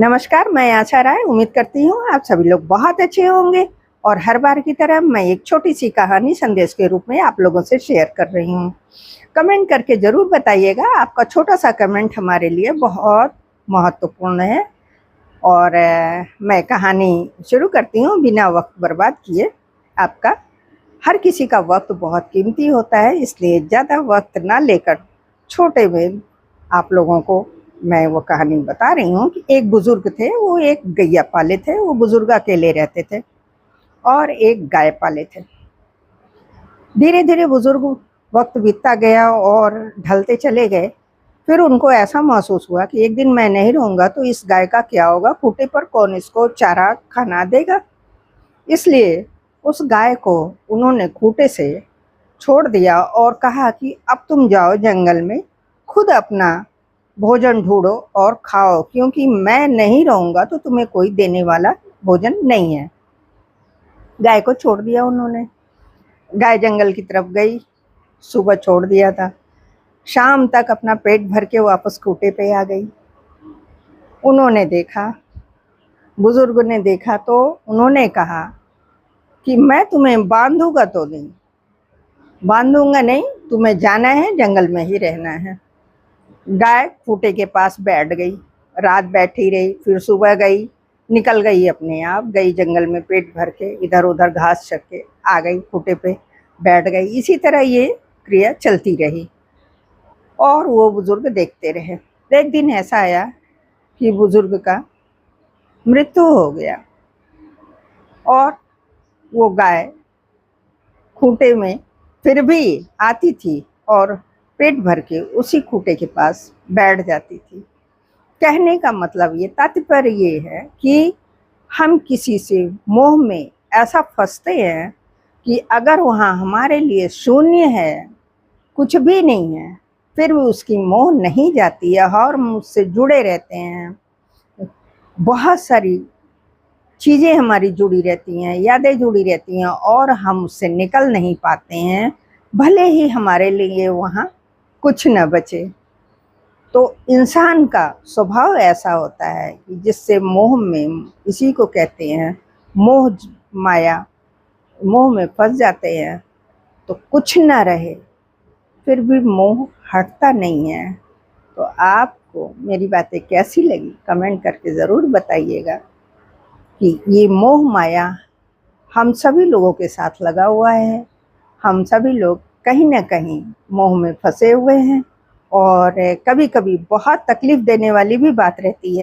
नमस्कार, मैं आशा राय उम्मीद करती हूँ आप सभी लोग बहुत अच्छे होंगे और हर बार की तरह मैं एक छोटी सी कहानी संदेश के रूप में आप लोगों से शेयर कर रही हूँ। कमेंट करके ज़रूर बताइएगा, आपका छोटा सा कमेंट हमारे लिए बहुत महत्वपूर्ण है। और मैं कहानी शुरू करती हूँ बिना वक्त बर्बाद किए। आपका हर किसी का वक्त बहुत कीमती होता है, इसलिए ज़्यादा वक्त ना लेकर छोटे में आप लोगों को मैं वो कहानी बता रही हूँ कि एक बुजुर्ग थे, वो एक गैया पाले थे। वो बुजुर्ग अकेले रहते थे और एक गाय पाले थे। धीरे धीरे बुजुर्ग वक्त बीतता गया और ढलते चले गए। फिर उनको ऐसा महसूस हुआ कि एक दिन मैं नहीं रहूँगा तो इस गाय का क्या होगा, खूंटे पर कौन इसको चारा खाना देगा। इसलिए उस गाय को उन्होंने खूंटे से छोड़ दिया और कहा कि अब तुम जाओ जंगल में, खुद अपना भोजन ढूंढो और खाओ, क्योंकि मैं नहीं रहूँगा तो तुम्हें कोई देने वाला भोजन नहीं है। गाय को छोड़ दिया उन्होंने। गाय जंगल की तरफ गई। सुबह छोड़ दिया था, शाम तक अपना पेट भर के वापस खूंटे पे आ गई। उन्होंने देखा, बुजुर्ग ने देखा तो उन्होंने कहा कि मैं तुम्हें बांधूंगा तो नहीं, बांधूंगा नहीं, तुम्हें जाना है, जंगल में ही रहना है। गाय खूंटे के पास बैठ गई, रात बैठी रही, फिर सुबह गई, निकल गई, अपने आप गई जंगल में पेट भर के, इधर उधर घास चर के आ गई, खूंटे पे बैठ गई। इसी तरह ये क्रिया चलती रही और वो बुजुर्ग देखते रहे। एक दिन ऐसा आया कि बुजुर्ग का मृत्यु हो गया और वो गाय खूंटे में फिर भी आती थी और पेट भर के उसी खूंटे के पास बैठ जाती थी। कहने का मतलब ये, तात्पर्य ये है कि हम किसी से मोह में ऐसा फंसते हैं कि अगर वहाँ हमारे लिए शून्य है, कुछ भी नहीं है, फिर भी उसकी मोह नहीं जाती है और हम उससे जुड़े रहते हैं। बहुत सारी चीज़ें हमारी जुड़ी रहती हैं, यादें जुड़ी रहती हैं और हम उससे निकल नहीं पाते हैं, भले ही हमारे लिए वहाँ कुछ न बचे। तो इंसान का स्वभाव ऐसा होता है कि जिससे मोह में, इसी को कहते हैं मोह माया, मोह में फंस जाते हैं तो कुछ न रहे, फिर भी मोह हटता नहीं है। तो आपको मेरी बातें कैसी लगी कमेंट करके ज़रूर बताइएगा कि ये मोह माया हम सभी लोगों के साथ लगा हुआ है। हम सभी लोग कहीं ना कहीं मोह में फंसे हुए हैं और कभी कभी बहुत तकलीफ देने वाली भी बात रहती है।